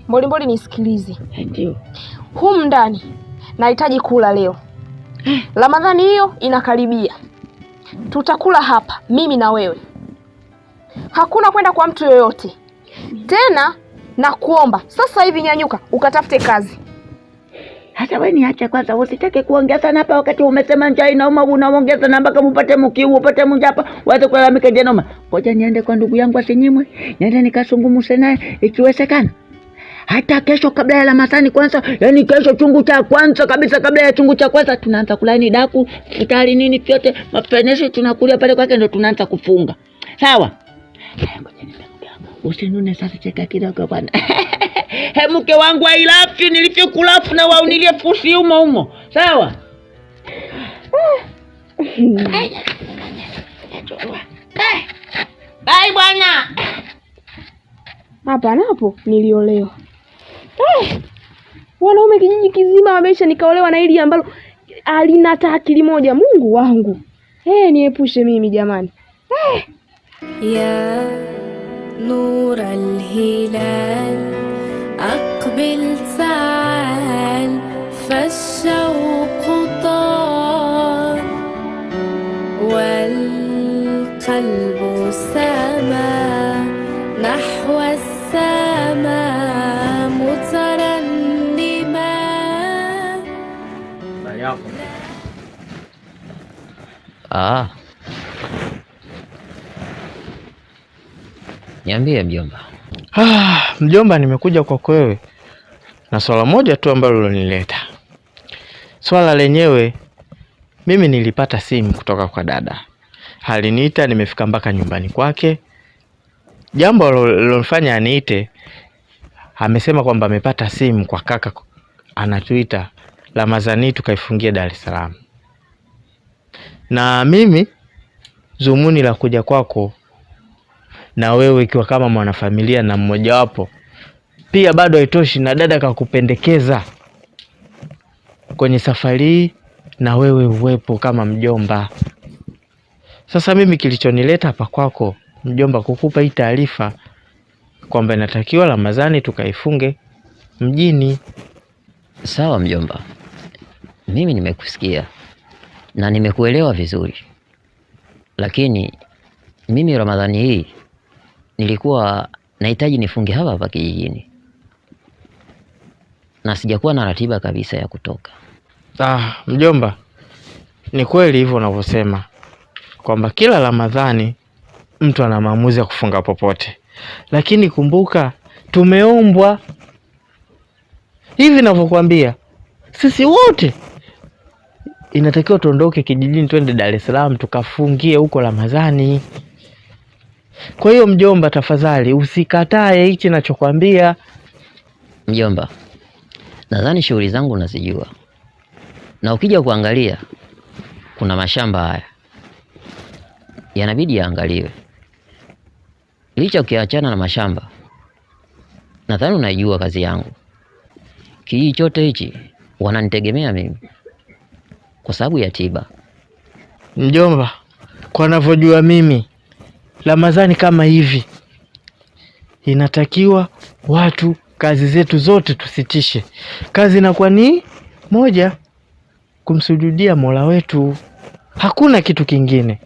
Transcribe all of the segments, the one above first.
Mbolimboli nisikilize. Ndio. Humu ndani nahitaji kula leo. Ramadhani hiyo inakaribia. Tutakula hapa mimi na wewe. Hakuna kwenda kwa mtu yoyote. Tena nakuomba sasa hivi nyanyuka ukatafute kazi. Hata wewe niache kwanza, usitake kuongeza na hapa wakati umesema njaa inauma, unaongeza na mpaka upate mkiu, upate mjapa, wacha kulalamika je noma. Ngoja niende kwa ndugu yangu asinyimwe, niende nikasungumuse naye ikiwezekana. Hata kesho kabla ya Ramadhani kwanza, yani kesho chungu cha kwanza kabisa, kabla ya chungu cha kwanza tunaanza kulani daku, futari nini vyote, mapenesho tunakulia pale kwake ndio tunaanza kufunga. Sawa? Ngoja niende. Usinune sasa, cheka kidogo bwana. He mke wangu I love you, nilivyokulafu na wao nilifusi umo. Sawa? Bye bwana. Hapa napo niliolewa. Wanaume kijiji kizima wamesha nikaolewa na hili ambalo alina hata akili moja. Mungu wangu. Niepushe mimi jamani. Ya نور الهلال أقبل تعال فالشوق طال والقلب سما نحو السماء مترنما. Niambie mjomba. Mjomba, nimekuja kwako wewe na swala moja tu ambalo ulileta. Swala lenyewe, mimi nilipata simu kutoka kwa dada. Aliniita, nimefika mpaka nyumbani kwake. Jambo lilofanya aniite, amesema kwamba amepata simu kwa kaka anatuita Ramadhani tukaifungie Dar es Salaam. Na mimi zumuni la kuja kwako na wewe ikiwa kama mwanafamilia na mmoja wapo, pia bado haitoshi na dada kakupendekeza kwenye safari na wewe uwepo kama mjomba. Sasa mimi kilichonileta hapa kwako mjomba, kukupa hii taarifa kwamba inatakiwa Ramadhani tukaifunge mjini. Sawa mjomba, mimi nimekusikia na nimekuelewa vizuri, lakini mimi Ramadhani hii nilikuwa nahitaji nifunge hapa kijijini na sijakuwa na ratiba kabisa ya kutoka. Mjomba, ni kweli hivyo unavyosema kwamba kila Ramadhani mtu ana maamuzi ya kufunga popote, lakini kumbuka tumeombwa hivi ninavyokuambia, sisi wote inatakiwa tuondoke kijijini twende Dar es Salaam tukafungie huko Ramadhani. Kwa hiyo mjomba, tafadhali usikatae hichi ninachokuambia. Mjomba, nadhani shughuli zangu unazijua, na ukija kuangalia kuna mashamba haya yanabidi yaangaliwe. Licha ukiachana na mashamba, nadhani unaijua kazi yangu. Kijiji chote hichi wananitegemea mimi kwa sababu ya tiba. Mjomba, kwa ninavyojua mimi, Ramadhani kama hivi inatakiwa watu kazi zetu zote tusitishe. Kazi inakuwa ni moja, kumsujudia Mola wetu, hakuna kitu kingine.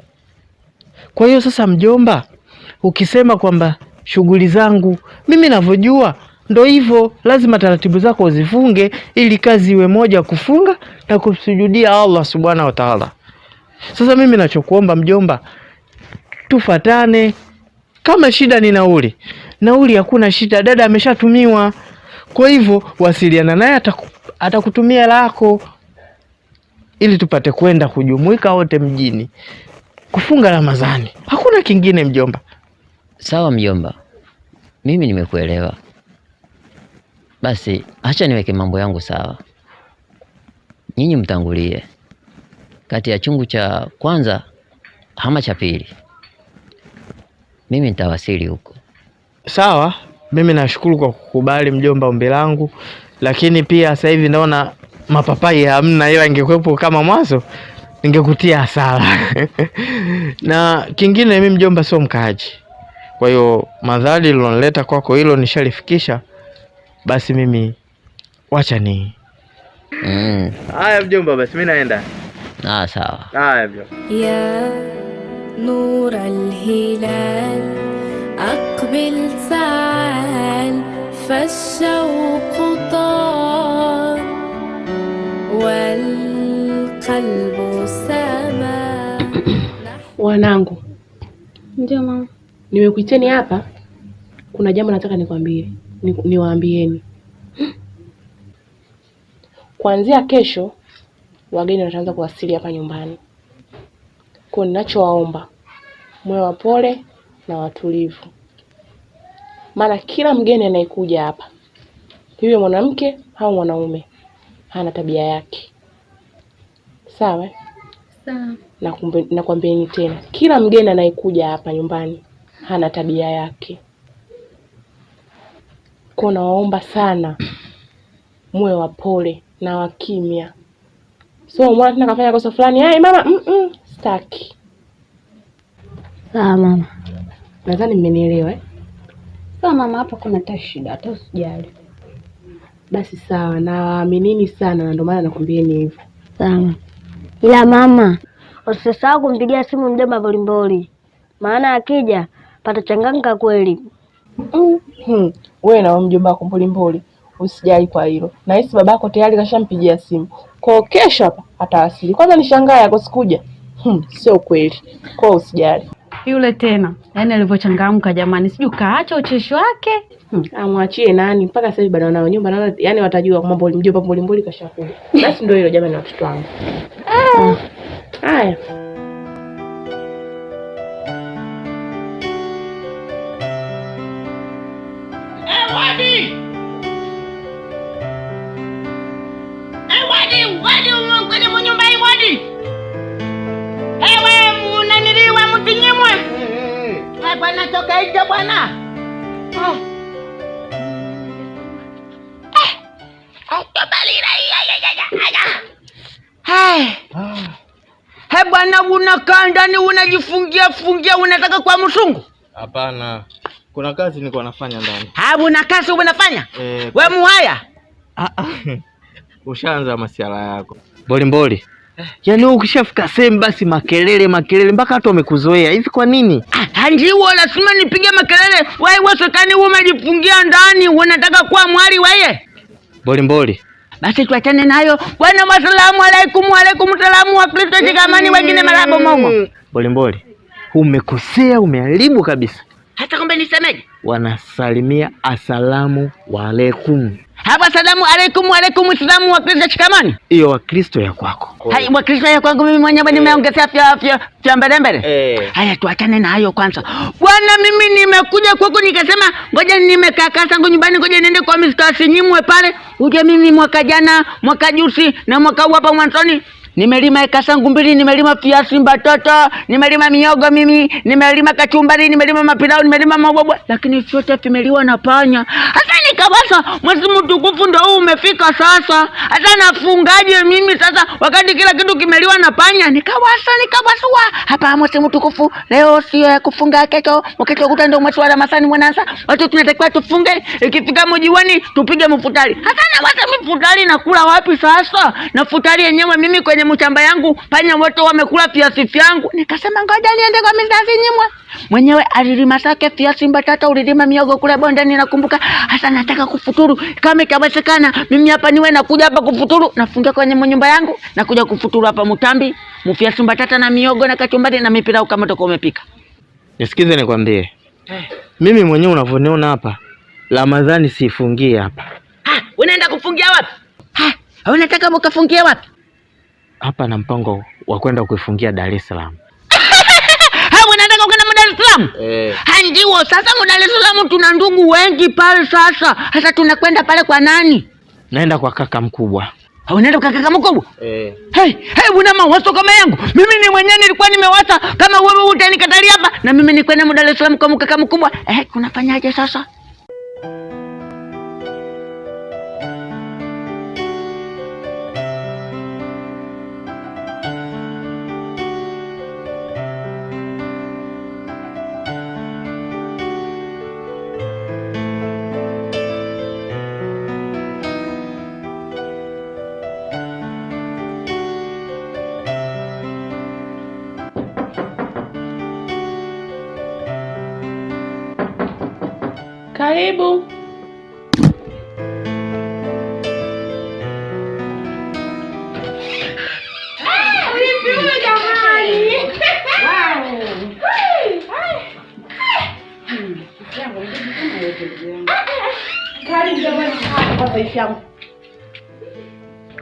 Kwa hiyo sasa mjomba, ukisema kwamba shughuli zangu mimi ninavyojua ndo hivyo, lazima taratibu zako uzifunge ili kazi iwe moja, kufunga na kumsujudia Allah subhanahu wa ta'ala. Sasa mimi ninachokuomba mjomba, tufatane. Kama shida ni nauli hakuna shida, dada ameshatumiwa. Kwa hivyo wasiliana naye, atakutumia lako ili tupate kwenda kujumuika wote mjini kufunga Ramadhani. Hakuna kingine mjomba. Sawa mjomba, mimi nimekuelewa. Basi acha niweke mambo yangu sawa. Nyinyi mtangulie kati ya chungu cha kwanza ama cha pili. Mimi nitawasili huko. Sawa, mimi nashukuru kwa kukubali mjomba ombi langu, lakini pia sasa hivi naona mapapai hamna, ila ingekuwepo kama mwanzo ningekutia hasara. Na kingine mimi mjomba sio mkaaji. Kwa hiyo madhali lilonileta kwako hilo nishalifikisha, basi mimi wacha ni. Haya mjomba, basi mimi naenda. Sawa. Haya mjomba. يا نور الهلال أقبل تعال فالشوق طال والقلب سما. Wanangu, Ndio mama. nimekuiteni hapa, kuna jambo nataka niwaambieni. Kuanzia kesho wageni wataanza kuwasili hapa nyumbani. Kwa ninachowaomba mwe wapole na watulivu, maana kila mgeni anayekuja hapa, iwe mwanamke au mwanaume, hana tabia yake. Sawa? Sawa. Nakwambieni tena, kila mgeni anayekuja hapa nyumbani hana tabia yake. Kwa nawaomba sana muwe wapole na wakimya. So mwana tena kafanya kosa fulani, "Hey mama, staki." Sawa mama. Nadhani mmenielewa. Sawa mama, hapa kuna shida, hata usijali. Basi sawa, naaminini sana na ndio maana nakwambieni hivyo. Sawa. Ila mama, usisahau kumpigia simu mjomba Mbolimboli. Maana akija patachanganyika kweli. Wewe na mjomba wako Mbolimboli, usijali kwa hilo. Na hisi babako tayari kashampigia simu. Kwa kesho hapa atawasili. Kwanza nishangaa yako sikuja. Sio kweli. Kwa usijali. Yule tena, yaani alivyochangamka jamani, sijui kaacha ucheshi wake. Amwachie nani? Mpaka sasa hivi bado wanao nyumba, naona yani watajua kwamba mjomba Mbolimboli kashakuja. Basi ndio hilo jamani, watoto wangu. Haya. Wadi kwenye nyumba hii wadi. Ewe unaniliwa mtinyimwe. Bwana toka nje bwana. Bwana unakaa ndani unajifungia unataka kwa msungu? Hapana. Kuna kazi nilikuwa nafanya ndani. Una kazi unafanya? Wewe muhaya? Ushaanza masiala yako. Mbolimboli. Yaani ukishafika sehemu basi makelele mpaka watu wamekuzoea. Hivi kwa nini? Ndio lazima nipige makelele. Wewe sekani umejifungia ndani unataka kuwa mwali wewe? Mbolimboli. Basi tuachane nayo. Bwana wasalamu alaikum salamu wa Kristo jikamani wengine marabo momo. Mbolimboli. Umekosea, umeharibu kabisa. Hata kumbe nisemeje? Wanasalimia asalamu alaikum. Hapa salamu alaikum salamu wa Kristo shikamani. Hiyo wa Kristo ya kwako. Hai wa Kristo ya kwangu mimi mwenyewe nimeongezea afya mbele. Haya tuachane na hayo kwanza. Bwana mimi nimekuja kwako nikasema ngoja nimekaa zangu nyumbani ngoja niende kwa Mr. Sinyimwe pale. Uje mimi mwaka jana, mwaka juzi na mwaka huu hapa mwanzoni nimelima eka zangu 2, nimelima viazi mbatata, nimelima miogo mimi, nimelima kachumbari, nimelima mapilao, nimelima mabwabwa, lakini vyote vimeliwa na panya. Hata nikawasa mwezi mtukufu ndio huu umefika sasa. Hata nafungaje mimi sasa wakati kila kitu kimeliwa na panya? Nikawasa hapa mwezi mtukufu leo sio ya kufunga, kesho kuta ndio mwezi wa Ramadhani mwananza. Watu tunatakiwa tufunge, ikifika mjiwani tupige mfutari. Hata na wata mfutari nakula wapi sasa? Na futari yenyewe mimi kwenye mchamba yangu panya wote wamekula viazi vyangu. Nikasema ngoja niende kwa Mr. Sinyimwe. Mwenyewe alilima zake viazi mbatata, ulilima miogo kule bondeni nakumbuka. Hasa nataka kufuturu. Kama ikawezekana mimi hapa niwe nakuja hapa kufuturu, nafungia kwenye nyumba yangu, nakuja kufuturu hapa Mutambi, mviazi mbatata na miogo na kachumbari na mipira kama toko umepika. Nisikize nikwambie. Mimi mwenyewe unavyoniona hapa, Ramadhani sifungie hapa. Unaenda kufungia wapi? Unataka mkafungia wapi? Hapa na mpango wa kwenda kuifungia Dar es Salaam. Unataka kwenda Dar es Salaam? Ndio, sasa Dar es Salaam tuna ndugu wengi pale sasa. Hata tunakwenda pale kwa nani? Naenda kwa kaka mkubwa. Unaenda kwa kaka mkubwa? Hey, una mawazo kama yangu. Mimi ni mwenyewe nilikuwa nimewasa kama wewe utanikatalia hapa na mimi nikwenda Dar es Salaam kwa kaka mkubwa. Tunafanyaje sasa? Karibu.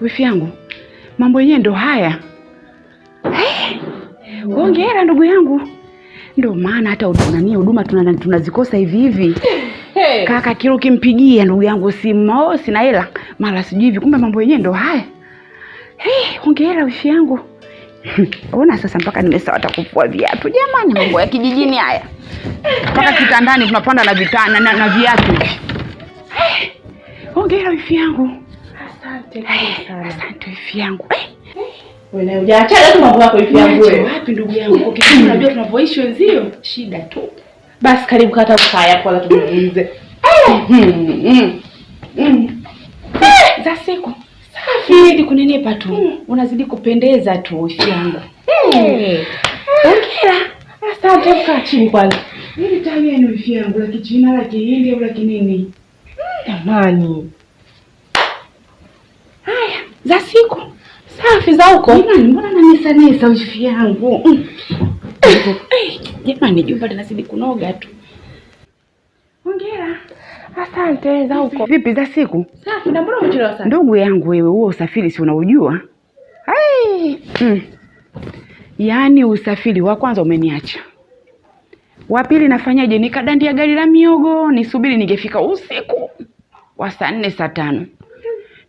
Wifi yangu, mambo yenyewe ndo haya. Hongera ndugu yangu. Ndio maana hata huduma tunazikosa hivi hivi. Kaka kilo kimpigia ndugu yangu simu, sina hela, mara sijui hivi, kumbe mambo yenyewe ndo haya. Hongera wifi yangu. Ona sasa mpaka nimesawata kufua viatu. Jamani, mambo ya kijijini haya. Mpaka kitandani tunapanda na vitana na viatu. Hongera wifi yangu. Asante sana. Asante wifi yangu. Wewe hujaacha tu mambo yako wifi yangu wewe. Wapi ndugu yangu? Ukisema unajua tunavyoishi wenzio, shida tu. Basi karibu kata ukaya kwa tuzungumze. Za siku. Safi, kunenepa tu. Unazidi kupendeza tu wifi yangu. Hongera. Asante, kaa chini kwanza. Hili tabia ni wifi yangu la Kichina la Kihindi au la kinini? Jamani. Haya, za siku. Safi za huko. Jamani, mbona nanisa wifi yangu? Jamani, jumba linazidi kunoga tu. Hongera. Asante za huko. Vipi za siku? Safi, na mbona umechelewa sana? Ndugu yangu wewe, huo usafiri si unaujua? Yaani usafiri wa kwanza umeniacha. Wa pili nafanyaje? Nikadandia gari la miogo, nisubiri ningefika usiku wa saa 4 saa 5.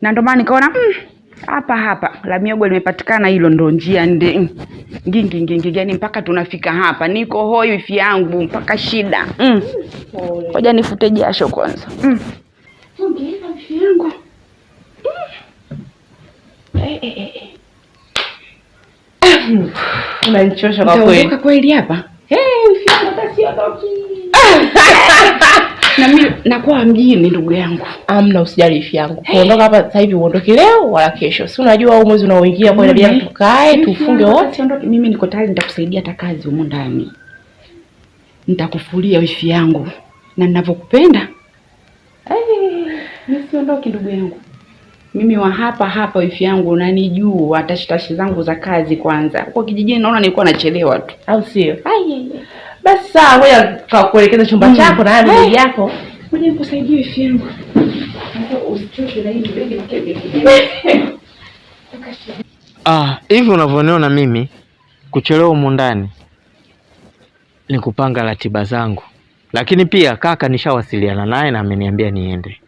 Na ndio maana nikaona hapa la miogo limepatikana, hilo ndo njia ngingi yani mpaka tunafika hapa. Niko hoi wifi yangu mpaka shida. Ngoja nifute jasho kwanza. Ongea wifi yangu. Unanichosha kwa kweli. Utaondoka kweli hapa? Wifi yangu basi ondoki. Na mimi nakuwa mjini ndugu yangu. Amna, usijali wifi yangu. Kuondoka hapa sasa hivi uondoke leo wala kesho. Si unajua huu mwezi unaoingia kwa inabidi tukae tufunge wote. Mimi niko tayari, nitakusaidia hata kazi huko ndani. Nitakufulia wifi yangu. Na ninavyokupenda. Nisiondoke ndugu yangu. Mimi wa hapa wifi yangu, unanijua tashi zangu za kazi kwanza. Huko kijijini naona nilikuwa nachelewa tu. Au sio? Basi sawa, ngoja tukakuelekeza chumba chako na bibi yako. Ngoja nikusaidie wifi yangu. Usichoke na hii begi na kebe. Hivi unavyoniona mimi kuchelewa humu ndani ni kupanga ratiba zangu. Lakini pia kaka nishawasiliana naye na ameniambia niende.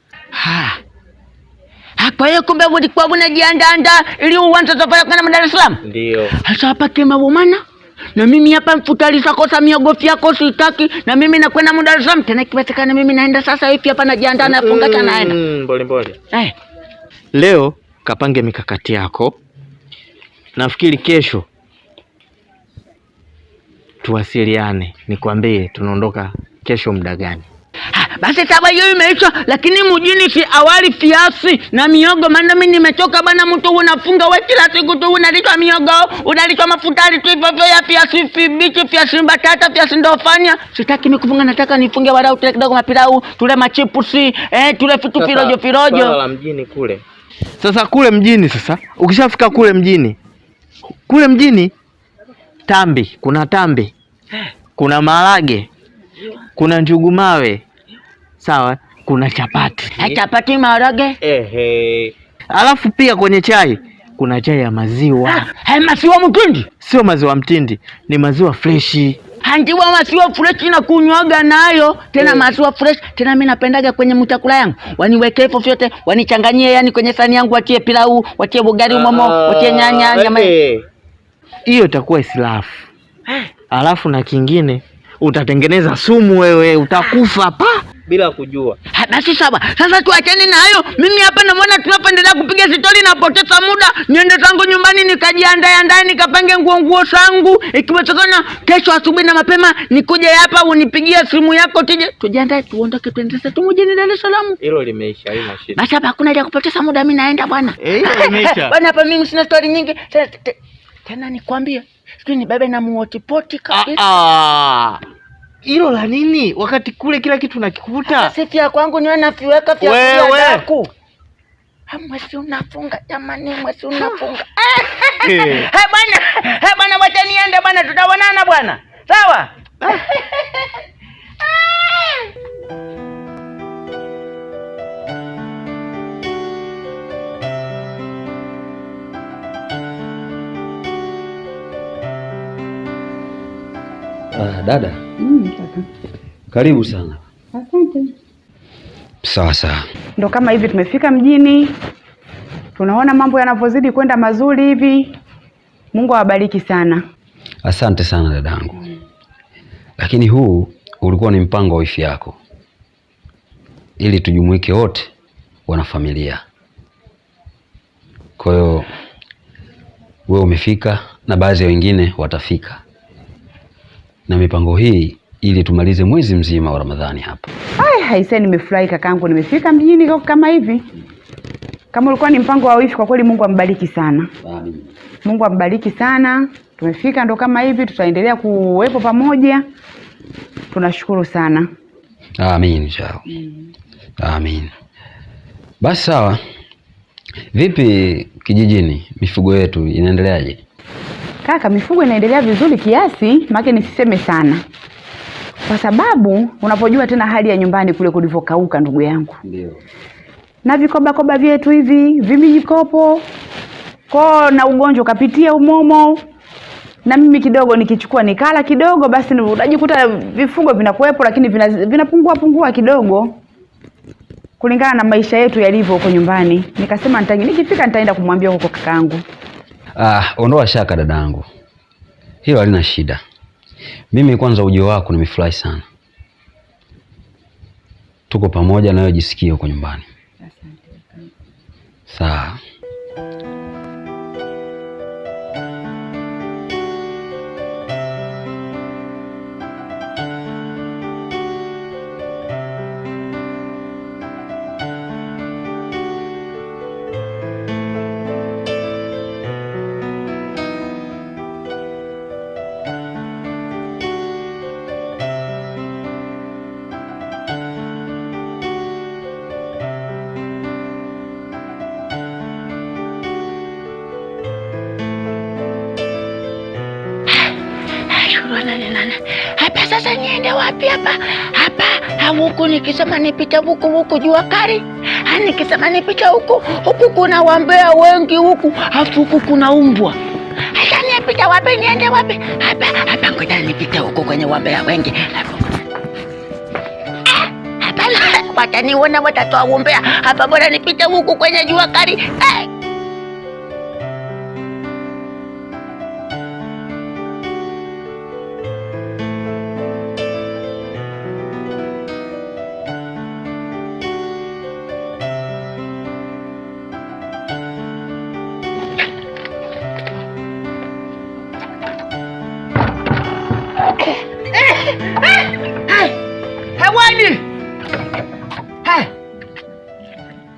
Kwa hiyo kumbe ulikuwa unajiandaa ili uanze safari kwenda Dar es Salaam? Ndio. Sasa hapa kema bomana. Na mimi hapa mfutaliza kosa miogofi yako sitaki, na mimi nakwenda Dar es Salaam tena, ikipatikana mimi naenda sasa hivi hapa najiandaa na funga naenda. Mbole. Leo kapange mikakati yako. Nafikiri kesho tuwasiliane, nikwambie tunaondoka kesho muda gani. Basi sawa, hiyo imeisha, lakini mjini si awali fiasi na miogo, maana mimi nimechoka bana. Mtu unafunga wewe kila siku tu unalitoa miogo, unalitoa mafuta tu hivyo ya fiasi bichi, fiasi mbatata, fiasi ndofanya. Sitaki mimi kufunga, nataka nifunge walau tule kidogo mapilau, tule machipusi, tule vitu firojo. Sasa mjini kule. Sasa kule mjini ukishafika kule mjini tambi, kuna maharage, kuna njugu mawe. Sawa, kuna chapati. Chapati maharage. Alafu pia kwenye chai kuna chai ya maziwa. Maziwa mtindi? Sio maziwa mtindi, ni maziwa freshi. Handiwa maziwa fresh na kunywaga nayo. Tena maziwa fresh, tena mimi napendaga kwenye mtakula yangu. Waniweke hivyo vyote, wanichanganyie yani kwenye sahani yangu, watie pilau, watie bugari umomo, watie nyanya, nyama. Hiyo itakuwa islafu. Alafu na kingine, utatengeneza sumu wewe, utakufa hapa bila kujua. Basi sawa. Sasa tuachane na hayo. Mimi hapa naona tunapendelea kupiga stori na poteza muda. Niende zangu nyumbani nikajiandae nikapange nguo zangu. Ikiwezekana kesho asubuhi na mapema nikuje hapa unipigie simu yako tije. Tujiandae tuondoke twende sasa mjini Dar es Salaam. Hilo limeisha, haina shida. Basi hapa hakuna haja kupoteza muda, mimi naenda bwana. Hilo limeisha. Bwana hapa mimi sina stori nyingi. Tena nikwambie, sijui ni bebe na muotipoti kabisa. hilo la nini wakati kule kila kitu nakikuta? Sisi ya kwangu niwe naviweka vya kula daku. Mwezi unafunga jamani, mwezi unafunga. Bwana wacha niende bwana, tutaonana bwana. Sawa? Dada. Karibu sana. Asante. Sawa. Ndo kama hivi tumefika mjini. Tunaona mambo yanavyozidi kwenda mazuri hivi. Mungu awabariki sana. Asante sana dadangu. Lakini huu ulikuwa ni mpango wa wifi yako, ili tujumuike wote wana familia. Kwa hiyo wewe umefika na baadhi ya wengine watafika, na mipango hii ili tumalize mwezi mzima wa Ramadhani hapa. Haise, nimefurahi kakangu, nimefika mjini kama hivi. Kama ulikuwa ni mpango wa wifi, kwa kweli Mungu ambariki sana. Amin. Mungu ambariki sana. Tumefika ndo kama hivi, tutaendelea kuwepo pamoja. Tunashukuru sana. Amin, chao. Amin. Basi sawa. Vipi kijijini, mifugo yetu inaendeleaje? Kaka, mifugo inaendelea vizuri kiasi, maana nisiseme sana. Kwa sababu unapojua tena hali ya nyumbani kule kulivyokauka ndugu yangu. Ndio. Na vikoba vyetu hivi, vimijikopo. Na ugonjwa kapitia umomo. Na mimi kidogo nikichukua nikala kidogo, basi unajikuta vifugo vinakuwepo lakini vinapungua kidogo. Kulingana na maisha yetu yalivyo huko nyumbani. Nikasema nikifika nitaenda kumwambia huko kakaangu. Ondoa shaka dadangu. Hilo halina shida. Mimi kwanza ujio wako nimefurahi sana. Tuko pamoja na wewe, jisikie huko nyumbani. Asante. Sawa. Hapa sasa niende wapi hapa? Huku nikisema nipita huku jua kali. Nikisema nipita huku kuna wambea wengi huku. Huku kuna umbwa. Hata nipita wapi, niende wapi? Hapa ngoja nipita huku kwenye wambea wengi. Hapa wataniona, watatoa umbea. Hapa bora nipita huku kwenye jua kali. Hewani.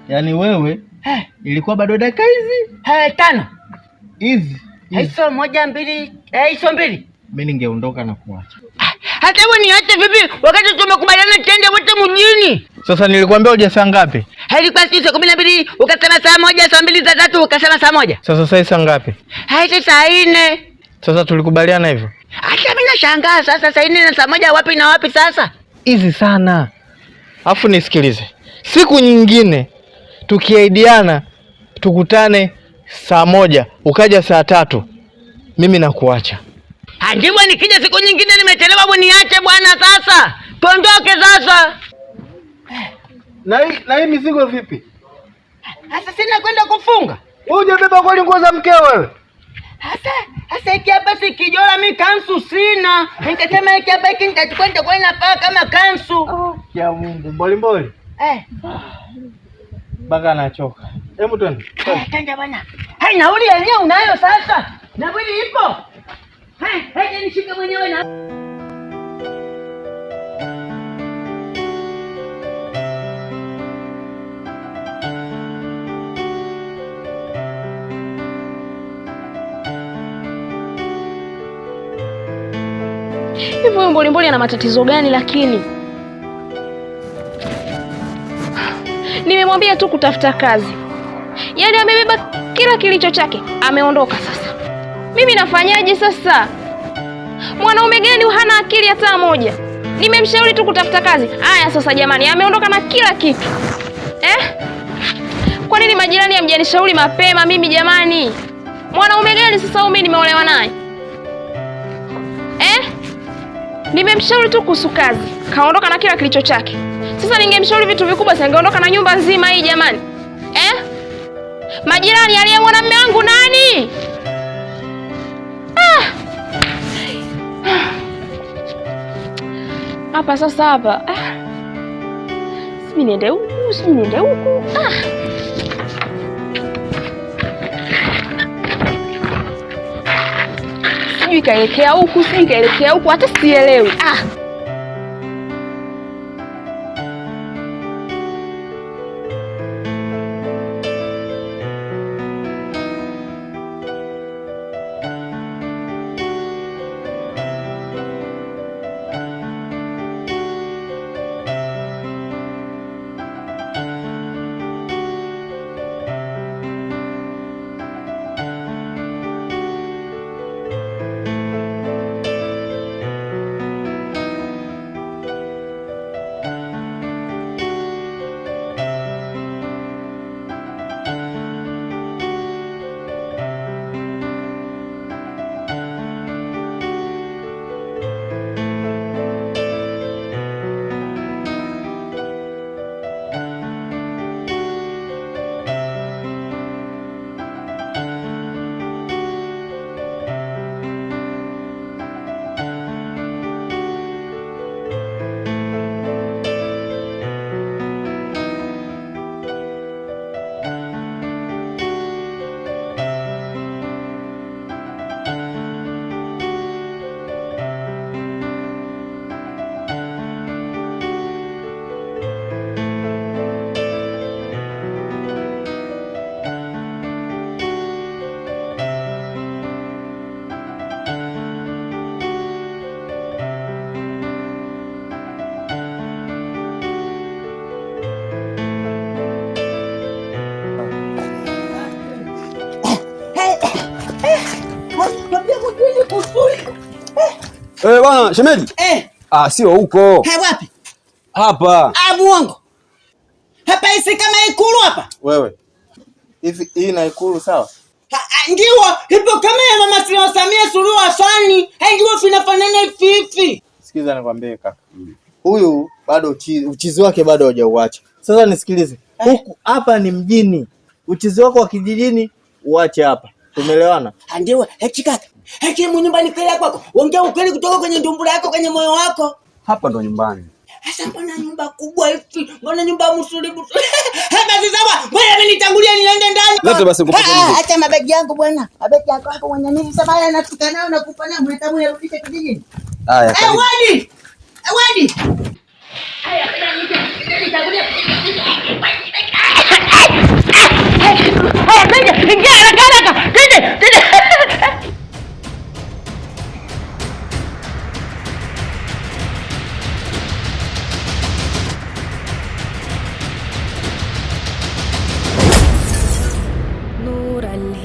Yaani wewe ilikuwa bado dakika hizi 5 hizi hizo, 1 2 hizo 2. Mimi ningeondoka na kuacha. Hata wewe niache vipi wakati tumekubaliana twende wote mjini? Sasa nilikwambia uje saa ngapi? Ilikuwa saa 12, ukasema saa 1, saa 2, saa 3, ukasema saa 1. Sasa saa ngapi? Saa 4. Sasa tulikubaliana hivyo. Hata mimi nashangaa sasa saa 4 na saa 1 wapi na wapi sasa? Hizi sana. Afu nisikilize. Siku nyingine tukiaidiana tukutane saa 1, ukaja saa 3. Mimi nakuacha. Ndivyo nikija siku nyingine nimechelewa niache bwana sasa. Tuondoke sasa. Na hii mizigo vipi? Sasa sina kwenda kufunga. Uje beba kweli nguo za mkeo wewe? Sasa hiki hapa si kijola, mimi kansu sina. Nikasema hiki hapa nitakwenda kwa inafaa kama kansu. Ya Mungu, mbolimboli. Baka anachoka. Hebu twende. Twende bwana. Nauli yenyewe unayo sasa. Nauli ipo. Nishike mwenyewe na Hivi huyu Mbolimboli ana matatizo gani lakini? Nimemwambia tu kutafuta kazi. Yaani amebeba kila kilicho chake, ameondoka sasa. Mimi nafanyaje sasa? Mwanaume gani hana akili hata moja? Nimemshauri tu kutafuta kazi. Haya sasa jamani, ameondoka na kila kitu. Kwa nini majirani hamjanishauri mapema mimi jamani? Mwanaume gani sasa huyu mimi nimeolewa naye? Nimemshauri tu kuhusu kazi, kaondoka na kila kilicho chake. Sasa ningemshauri vitu vikubwa, singeondoka na nyumba nzima hii jamani. Majirani, aliyemwona mume wangu nani? Hapa sasa hapa. Sijui niende huku, sijui niende huku. Sijui kaelekea huku, sijui kaelekea huku, hata sielewi. Bwana shemeji. Sio huko. Wapi? Hapa. Muongo. Hapa isi kama Ikulu hapa. Wewe. Hivi hii na Ikulu sawa? Ndio, ipo kama ya Mama Samia Suluhu Hassan. Ndio vinafanana hivi. Sikiza nikwambie kaka. Huyu bado uchizi wake bado hajauacha. Sasa nisikilize. Huku hapa ni mjini. Uchizi wako wa kijijini uache hapa. Tumeelewana? Ndio, kaka. Hakimu nyumbani kwako. Ongea ukweli kutoka kwenye ndumbula yako, kwenye moyo wako. Hapa ndo nyumbani. Sasa mbona nyumba kubwa hivi? Mbona nyumba msuri? Basi sawa. Wewe amenitangulia niende ndani. Lete basi kupata nini? Acha mabegi yangu bwana. Mabegi yako hapo mwenye nini? Sasa haya natuka nao na kupa nao mtamu yarudishe kijijini. Haya. Wadi. Haya, nitangulia. Ingia haraka. Tende.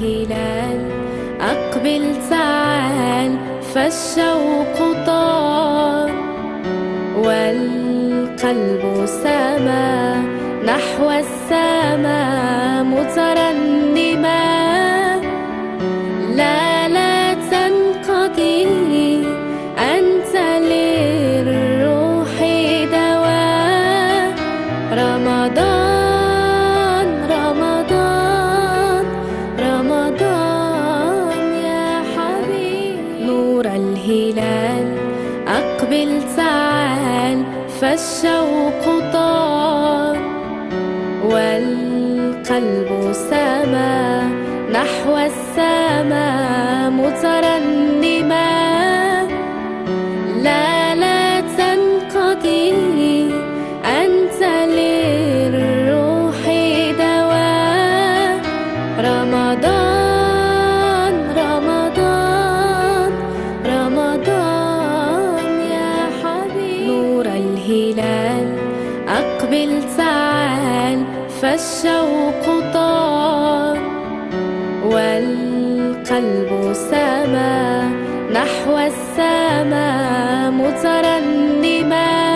الهلال أقبل تعال فالشوق طار والقلب سما نحو السماء مترنما لا تنقضي أنت للروح دواء رمضان يا حبيبي نور الهلال أقبل تعال فالشوق طار والقلب سما نحو السماء مترنما لا تنقضي أنت للروح دواء رمضان يا الهلال أقبل تعال فالشوق طار والقلب سما نحو السماء مترنما